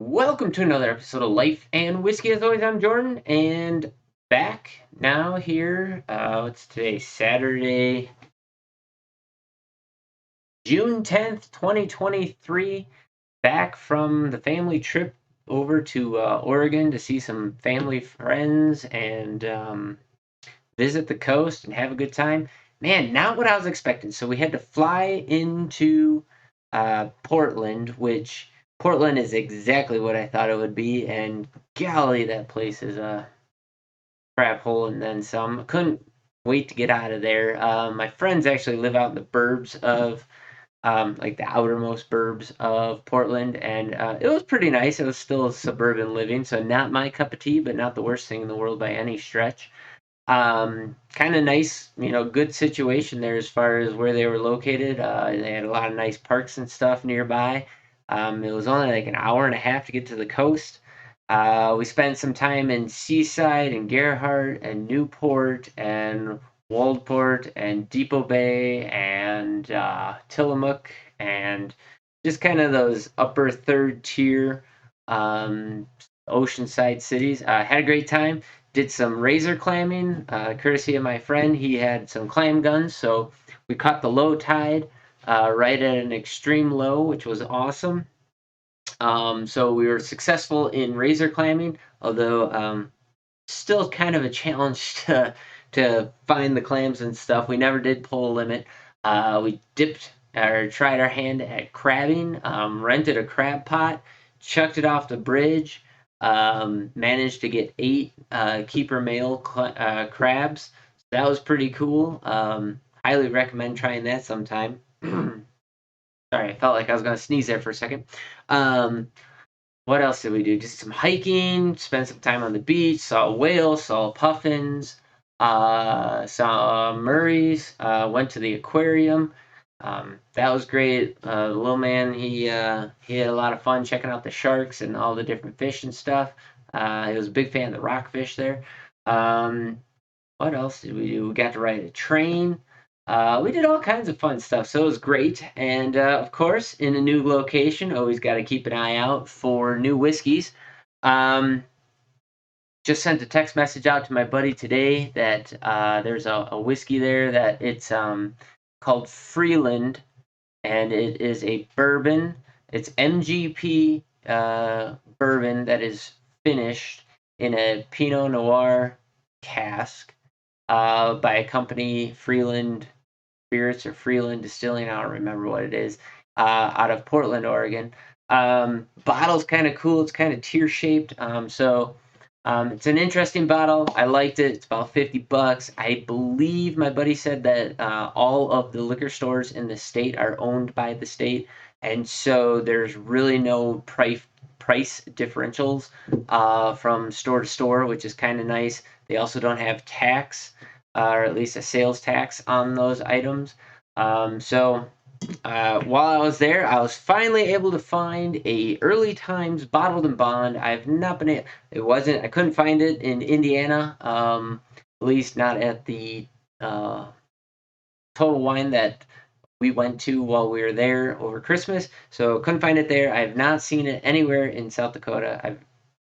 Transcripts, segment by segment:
Welcome to another episode of Life and Whiskey. As always, I'm Jordan, and back now here. What's today? Saturday, June 10th, 2023. Back from the family trip over to Oregon to see some family friends and visit the coast and have a good time. Man, not what I was expecting. So we had to fly into Portland, which Portland is exactly what I thought it would be, and golly, that place is a crap hole and then some. Couldn't wait to get out of there. My friends actually live out in the burbs of, like the outermost burbs of Portland, and it was pretty nice. It was still suburban living, so not my cup of tea, but not the worst thing in the world by any stretch. Kind of nice, good situation there as far as where they were located. They had a lot of nice parks and stuff nearby. It was only like an hour and a half to get to the coast. We spent some time in Seaside and Gerhardt and Newport and Waldport and Depot Bay and Tillamook and just kind of those upper third tier oceanside cities. Had a great time. Did some razor clamming, courtesy of my friend. He had some clam guns, so we caught the low tide right at an extreme low, which was awesome. So we were successful in razor clamming, although still kind of a challenge to find the clams and stuff. We never did pull a limit. We dipped or tried our hand at crabbing, rented a crab pot, chucked it off the bridge, managed to get 8 keeper male crabs. That was pretty cool. Highly recommend trying that sometime. Sorry, I felt like I was going to sneeze there for a second. Um, what else did we do? Just some hiking, spent some time on the beach, saw whales, saw puffins, saw Murrays, went to the aquarium. That was great. The little man, he had a lot of fun checking out the sharks and all the different fish and stuff. He was a big fan of the rockfish there. Um, what else did we do? We got to ride a train. We did all kinds of fun stuff, so it was great. And of course, in a new location, always got to keep an eye out for new whiskeys. Um, just sent a text message out to my buddy today that there's a whiskey there that it's called Freeland, and it is a bourbon. It's MGP bourbon that is finished in a Pinot Noir cask by a company, Freeland Spirits or Freeland Distilling. I don't remember what it is. Out of Portland, Oregon. Bottle's kind of cool. It's kind of tear shaped. It's an interesting bottle. I liked it. It's about $50. I believe my buddy said that all of the liquor stores in the state are owned by the state, and so there's really no price differentials from store to store, which is kind of nice. They also don't have tax, or at least a sales tax on those items. While I was there, I was finally able to find a early times bottled and bond. I've not been able, I couldn't find it in Indiana, at least not at the Total Wine that we went to while we were there over Christmas. So couldn't find it there. I have not seen it anywhere in South Dakota. I'm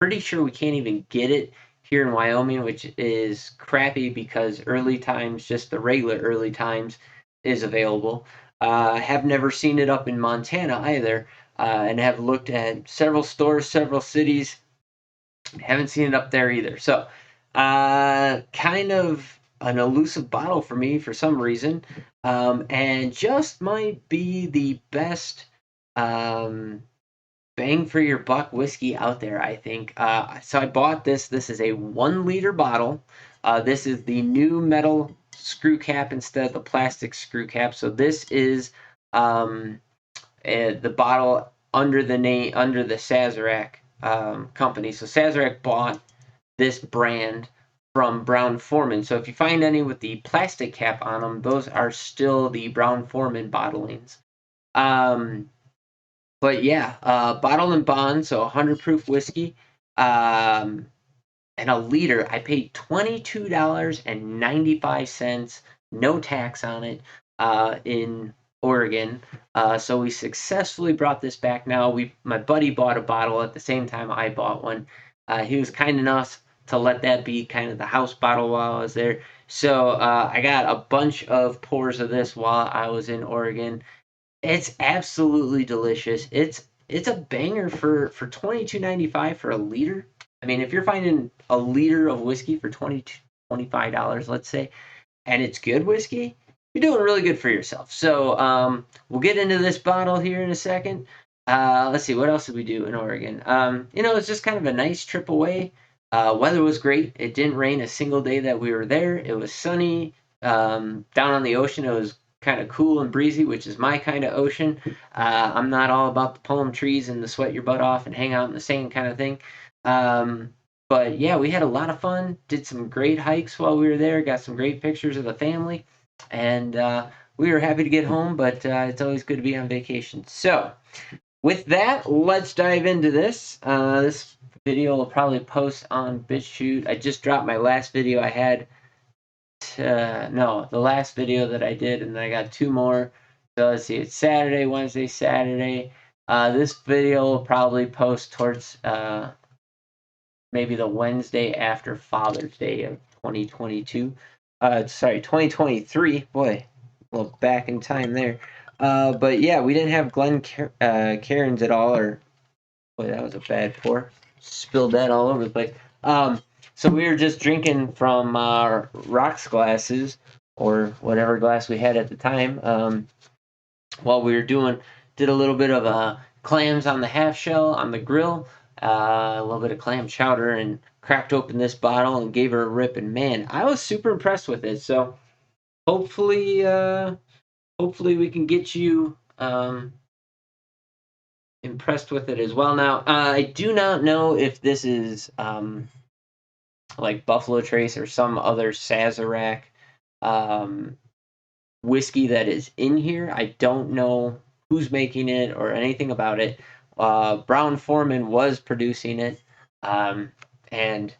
pretty sure we can't even get it here in Wyoming, which is crappy because early times, just the regular early times, is available. Have never seen it up in Montana either, and have looked at several stores, several cities. Haven't seen it up there either. So, kind of an elusive bottle for me for some reason, and just might be the best bang for your buck whiskey out there, I think. So I bought this. This is a 1 liter bottle. This is the new metal screw cap instead of the plastic screw cap. So this is the bottle under the Sazerac company. So Sazerac bought this brand from Brown-Forman. So if you find any with the plastic cap on them, those are still the Brown-Forman bottlings. But yeah, bottled and bond, so 100 proof whiskey, and a liter. I paid $22.95, no tax on it, in Oregon. So we successfully brought this back. Now my buddy bought a bottle at the same time I bought one. He was kind enough to let that be kind of the house bottle while I was there. So I got a bunch of pours of this while I was in Oregon. It's absolutely delicious. It's a banger for $22.95 for a liter. I mean, if you're finding a liter of whiskey for $25, let's say, and it's good whiskey, you're doing really good for yourself. So we'll get into this bottle here in a second. Let's see, what else did we do in Oregon? It's just kind of a nice trip away. Weather was great. It didn't rain a single day that we were there. It was sunny. Down on the ocean, it was kind of cool and breezy, which is my kind of ocean. I'm not all about the palm trees and the sweat your butt off and hang out in the sand kind of thing. But yeah, we had a lot of fun. Did some great hikes while we were there. Got some great pictures of the family, and we were happy to get home. But it's always good to be on vacation. So, with that, let's dive into this. This video will probably post on BitchUte. I just dropped my last video I had. No, the last video that I did, and then I got two more. So let's see. It's Saturday, Wednesday, Saturday. This video will probably post towards maybe the Wednesday after Father's Day of 2022. 2023. Boy, a little back in time there. But yeah, we didn't have Cairns at all. Or boy, that was a bad pour. Spilled that all over the place. So we were just drinking from rocks glasses or whatever glass we had at the time. While we were did a little bit of clams on the half shell on the grill, a little bit of clam chowder, and cracked open this bottle and gave her a rip. And man, I was super impressed with it. So hopefully, hopefully we can get you impressed with it as well. Now, I do not know if this is like Buffalo Trace or some other Sazerac whiskey that is in here. I don't know who's making it or anything about it. Brown-Forman was producing it, and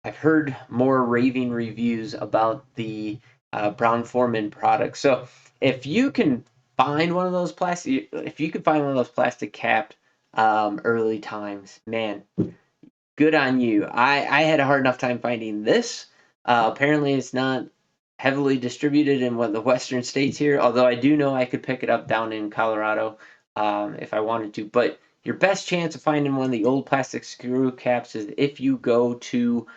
I've heard more raving reviews about the Brown-Forman product. So if you can find one of those plastic capped early times, man, good on you. I had a hard enough time finding this. Apparently, it's not heavily distributed in the western states here, although I do know I could pick it up down in Colorado if I wanted to. But your best chance of finding one of the old plastic screw caps is if you go to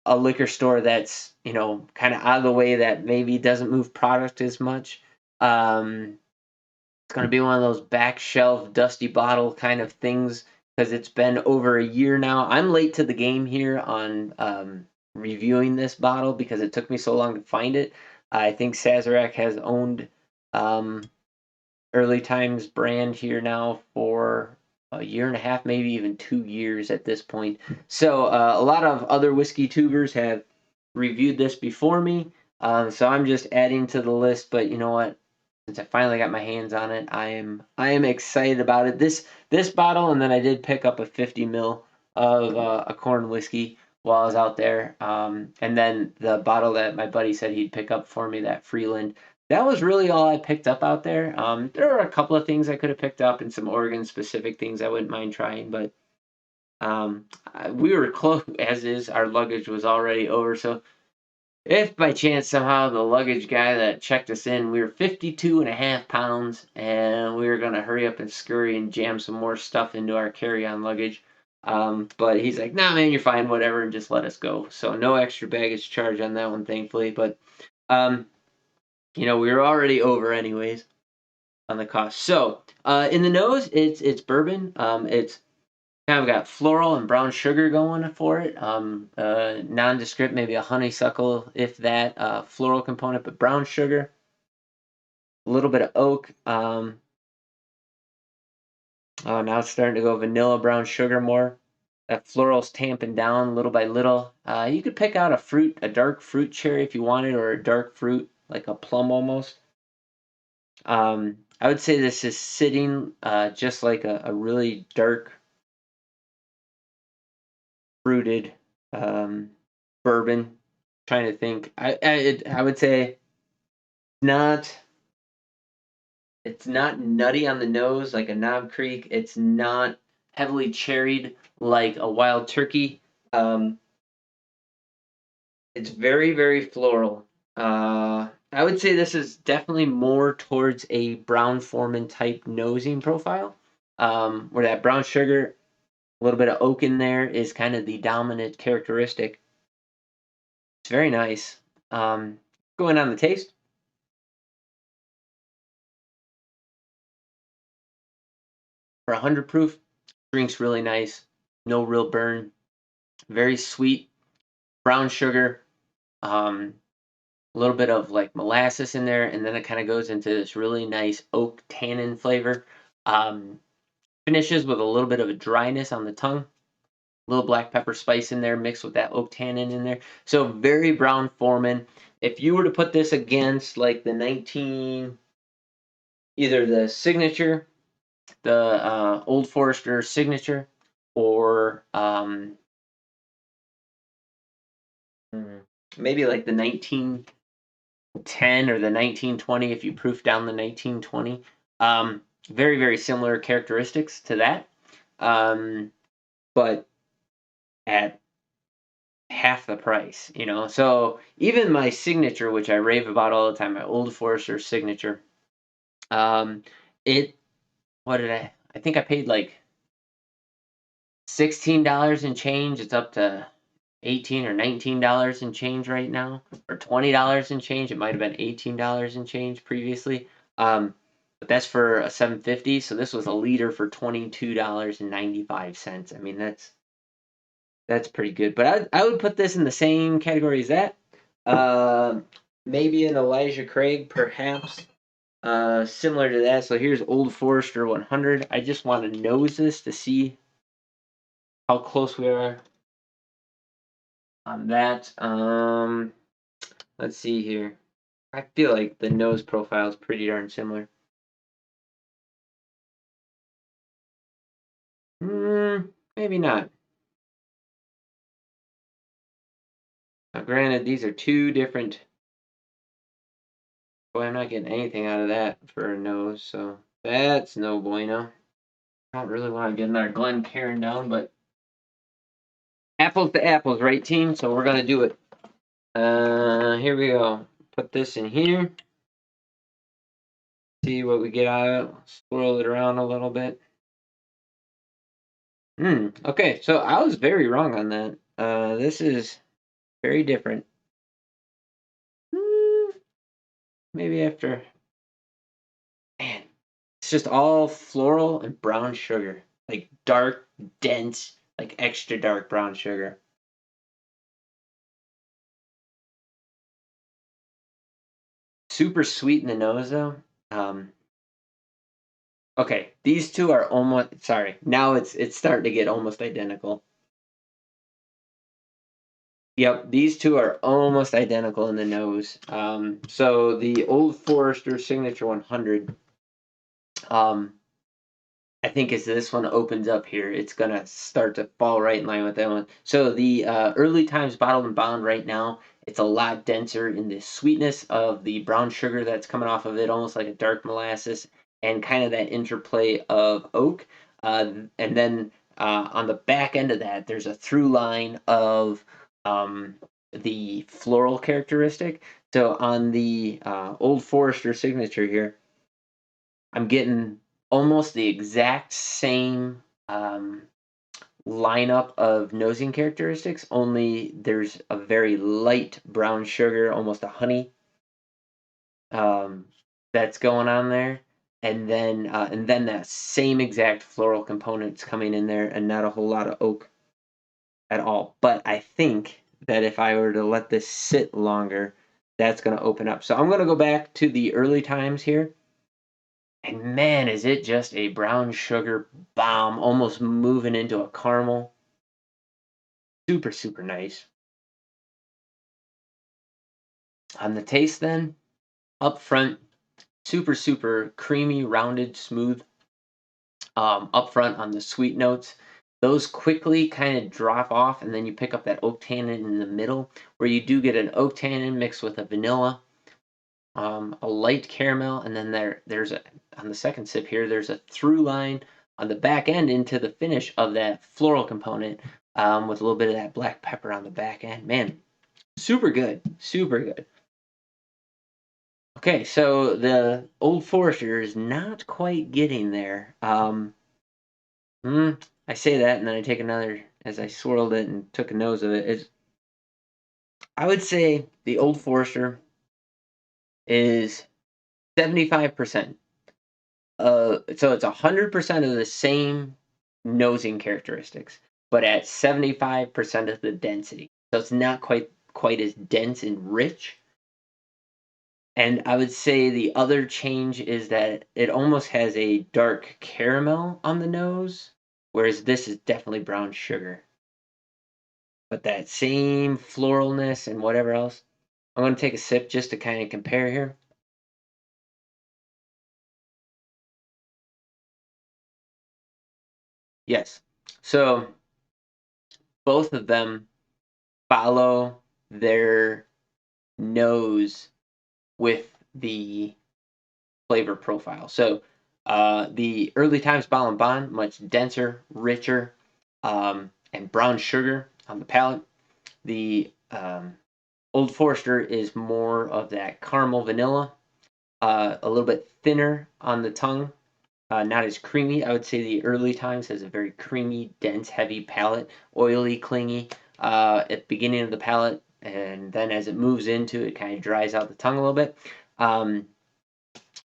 a liquor store that's, kind of out of the way, that maybe doesn't move product as much. It's going to be one of those back shelf, dusty bottle kind of things because it's been over a year now. I'm late to the game here on reviewing this bottle because it took me so long to find it. I think Sazerac has owned Early Times brand here now for a year and a half, maybe even 2 years at this point. So a lot of other whiskey tubers have reviewed this before me. So I'm just adding to the list, but you know what? Since I finally got my hands on it, I am excited about it. This bottle, and then I did pick up a 50 ml of a corn whiskey while I was out there, and then the bottle that my buddy said he'd pick up for me, that Freeland. That was really all I picked up out there. There were a couple of things I could have picked up and some Oregon specific things I wouldn't mind trying, but we were close as is. Our luggage was already over, so if by chance somehow the luggage guy that checked us in, we were 52 and a half pounds, and we were going to hurry up and scurry and jam some more stuff into our carry-on luggage. But he's like, nah, man, you're fine, whatever, and just let us go. So no extra baggage charge on that one, thankfully. But, we were already over anyways on the cost. So in the nose, it's bourbon. It's kind of got floral and brown sugar going for it. Nondescript, maybe a honeysuckle, if that. Floral component, but brown sugar. A little bit of oak. Now it's starting to go vanilla brown sugar more. That floral's tamping down little by little. You could pick out a dark fruit cherry if you wanted, or a dark fruit, like a plum almost. I would say this is sitting just like a really dark fruited bourbon. Trying to think. I would say not It's not nutty on the nose like a Knob Creek. It's not heavily cherried like a Wild Turkey. Um, it's very, very floral. I would say this is definitely more towards a Brown-Forman type nosing profile, where that brown sugar, a little bit of oak in there is kind of the dominant characteristic. It's very nice. Going on the taste, for 100 proof, drinks really nice. No real burn. Very sweet. Brown sugar. A little bit of like molasses in there, and then it kind of goes into this really nice oak tannin flavor. Um, Finishes with a little bit of a dryness on the tongue, a little black pepper spice in there mixed with that oak tannin in there. So very Brown-Forman. If you were to put this against like the 19, either the signature, the Old Forester signature, or maybe like the 1910 or the 1920, if you proof down the 1920. Very, very similar characteristics to that, but at half the price, you know. So even my signature, which I rave about all the time, my Old Forester signature, um, it what did I think I paid like $16 and change. It's up to 18 or $19 and change right now, or $20 and change. It might have been $18 and change previously. But that's for a 750. So this was a liter for $22.95. I mean, that's pretty good. But I would put this in the same category as that. Uh, Maybe an Elijah Craig, perhaps. Similar to that. So here's Old Forester 100. I just want to nose this to see how close we are on that. Let's see here. I feel like the nose profile is pretty darn similar. Maybe not. Now, granted, these are two different. Boy, I'm not getting anything out of that for a nose, so that's no bueno. I don't really want to get another Glen Cairn down, but apples to apples, right, team? So we're gonna do it. Here we go. Put this in here. See what we get out of it. Swirl it around a little bit. Okay, so I was very wrong on that. This is very different. Maybe after. Man, it's just all floral and brown sugar. Like dark, dense, like extra dark brown sugar. Super sweet in the nose though. Um, okay, these two are almost sorry. Now it's starting to get almost identical. Yep, these two are almost identical in the nose. So the Old Forester Signature 100, um, I think as this one opens up here, it's gonna start to fall right in line with that one. So the early times bottled and bound right now, it's a lot denser in the sweetness of the brown sugar that's coming off of it, almost like a dark molasses, and kind of that interplay of oak. And then on the back end of that, there's a through line of the floral characteristic. So on the Old Forester signature here, I'm getting almost the exact same lineup of nosing characteristics, only there's a very light brown sugar, almost a honey, um, that's going on there. And then that same exact floral components coming in there, and not a whole lot of oak at all. But I think that if I were to let this sit longer, that's going to open up. So I'm going to go back to the early times here. And man, is it just a brown sugar bomb, almost moving into a caramel. Super, super nice. On the taste, then, up front, super, super creamy, rounded, smooth. Up front on the sweet notes, those quickly kind of drop off, and then you pick up that oak tannin in the middle, where you do get an oak tannin mixed with a vanilla. a light caramel, and then there's on the second sip here, there's a through line on the back end into the finish of that floral component, with a little bit of that black pepper on the back end. Man, super good, super good. Okay, so the Old Forester is not quite getting there. I say that, and then I take another as I swirled it and took a nose of it. I would say the Old Forester is 75%. So it's 100% of the same nosing characteristics, but at 75% of the density. So it's not quite as dense and rich. And I would say the other change is that it almost has a dark caramel on the nose, whereas this is definitely brown sugar. But that same floralness and whatever else. I'm going to take a sip just to kind of compare here. Yes. So both of them follow their nose with the flavor profile. So the early times Bourbon, much denser, richer, and brown sugar on the palate. The Old Forester is more of that caramel vanilla, a little bit thinner on the tongue, not as creamy. I would say the early times has a very creamy, dense, heavy palate, oily, clingy at the beginning of the palate, and then as it moves into it, kind of dries out the tongue a little bit.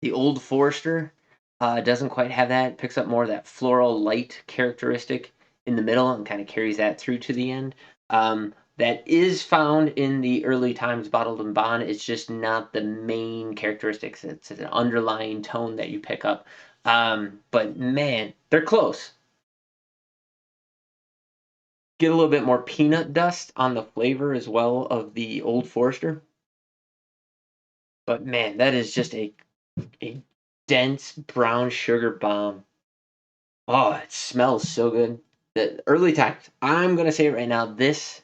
The Old Forester doesn't quite have that. It picks up more of that floral light characteristic in the middle and kind of carries that through to the end. That is found in the early times bottled and bond. It's just not the main characteristics. It's an underlying tone that you pick up. But man, they're close. Get a little bit more peanut dust on the flavor as well of the Old Forester. But man, that is just a dense brown sugar bomb. Oh, it smells so good. The early times. I'm gonna say it right now. This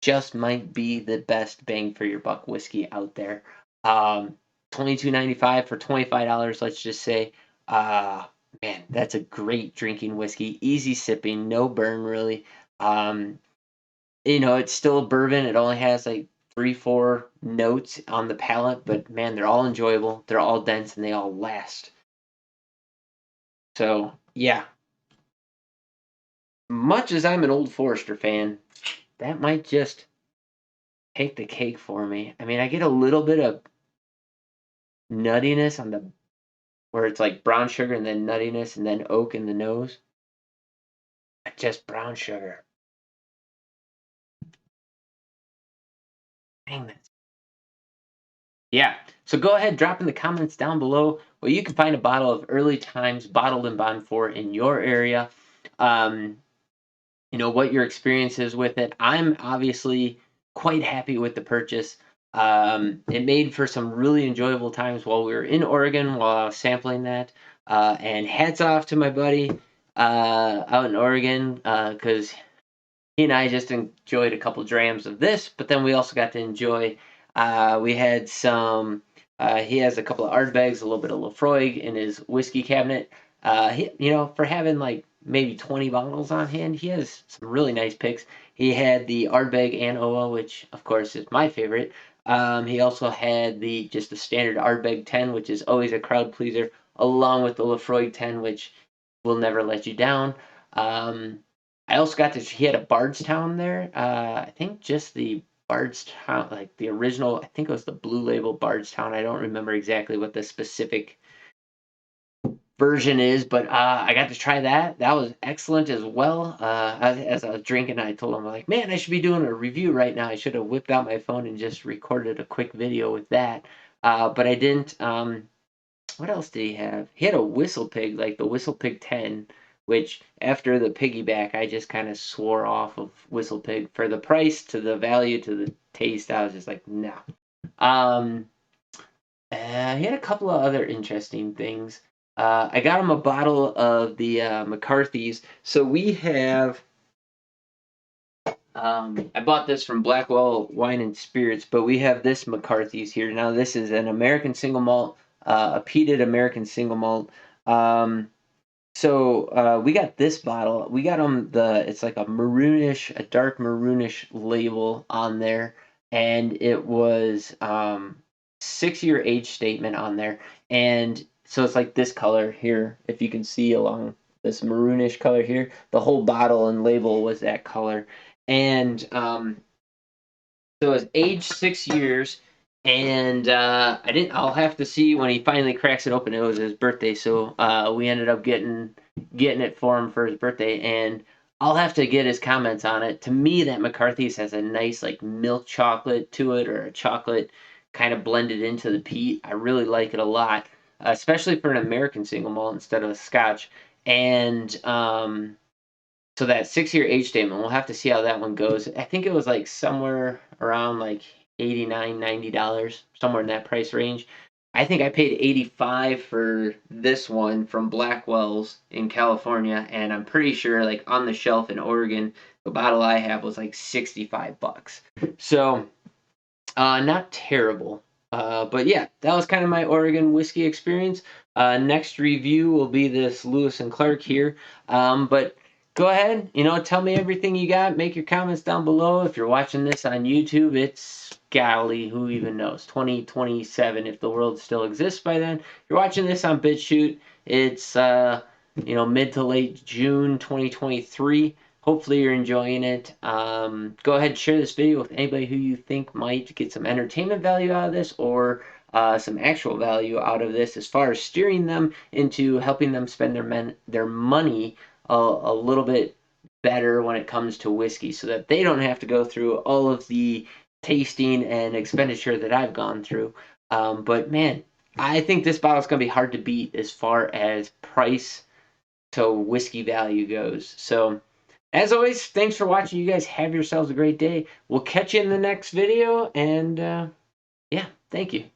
just might be the best bang for your buck whiskey out there. 22.95 for $25. Let's just say. Man, that's a great drinking whiskey. Easy sipping, no burn really. Um, it's still a bourbon. It only has like 3, 4 notes on the palate, but man, they're all enjoyable. They're all dense and they all last. So yeah, much as I'm an Old Forester fan, that might just take the cake for me. I mean, I get a little bit of nuttiness on the where it's like brown sugar and then nuttiness and then oak in the nose. But just brown sugar. Dang that. Yeah. So go ahead, drop in the comments down below where you can find a bottle of Early Times bottled and bond for in your area. Um, what your experience is with it. I'm obviously quite happy with the purchase. It made for some really enjoyable times while we were in Oregon while I was sampling that. And hats off to my buddy out in Oregon because he and I just enjoyed a couple drams of this, but then we also got to enjoy. We had some. He has a couple of Ardbegs, a little bit of Lafroig in his whiskey cabinet. For having like maybe 20 bottles on hand, he has some really nice picks. He had the Ardbeg and Oa, which of course is my favorite. He also had just the standard Ardbeg 10, which is always a crowd pleaser, along with the Lafroig 10, which will never let you down. I also got he had a Bardstown there. I think just the Bardstown, like the original, I think it was the Blue Label Bardstown. I don't remember exactly what the specific version is, but I got to try that. That was excellent as well. As I was drinking, I told him, like, man, I should be doing a review right now. I should have whipped out my phone and just recorded a quick video with that. But I didn't. What else did he have? He had a Whistle Pig, like the Whistle Pig 10, which after the piggyback, I just kind of swore off of Whistle Pig for the price, to the value, to the taste. I was just like, no. He had a couple of other interesting things. I got him a bottle of the McCarthy's. So we have I bought this from Blackwell Wine and Spirits, but we have this McCarthy's here. Now this is an American single malt, a peated American single malt. So we got this bottle. We got them it's like a maroonish, a dark maroonish label on there, and it was 6-year age statement on there, and so it's like this color here. If you can see along this maroonish color here, the whole bottle and label was that color, and so it's aged 6 years, and I didn't. I'll have to see when he finally cracks it open. It was his birthday, so we ended up getting it for him for his birthday, and I'll have to get his comments on it. To me, that McCarthy's has a nice like milk chocolate to it, or a chocolate kind of blended into the peat. I really like it a lot, especially for an American single malt instead of a Scotch. And so that 6-year age statement, we'll have to see how that one goes. I think it was like somewhere around like $89, $90, somewhere in that price range. I think I paid 85 for this one from Blackwell's in California, and I'm pretty sure like on the shelf in Oregon, the bottle I have was like 65 bucks. So not terrible. But yeah, that was kind of my Oregon whiskey experience. Next review will be this Lewis and Clark here. But go ahead, tell me everything you got. Make your comments down below. If you're watching this on YouTube, it's golly, who even knows? 2027, if the world still exists by then. If you're watching this on BitChute, it's mid to late June 2023. Hopefully you're enjoying it. Go ahead and share this video with anybody who you think might get some entertainment value out of this, or some actual value out of this as far as steering them into helping them spend their money a little bit better when it comes to whiskey, so that they don't have to go through all of the tasting and expenditure that I've gone through. But man, I think this bottle's going to be hard to beat as far as price to whiskey value goes. So as always, thanks for watching. You guys have yourselves a great day. We'll catch you in the next video, and yeah, thank you.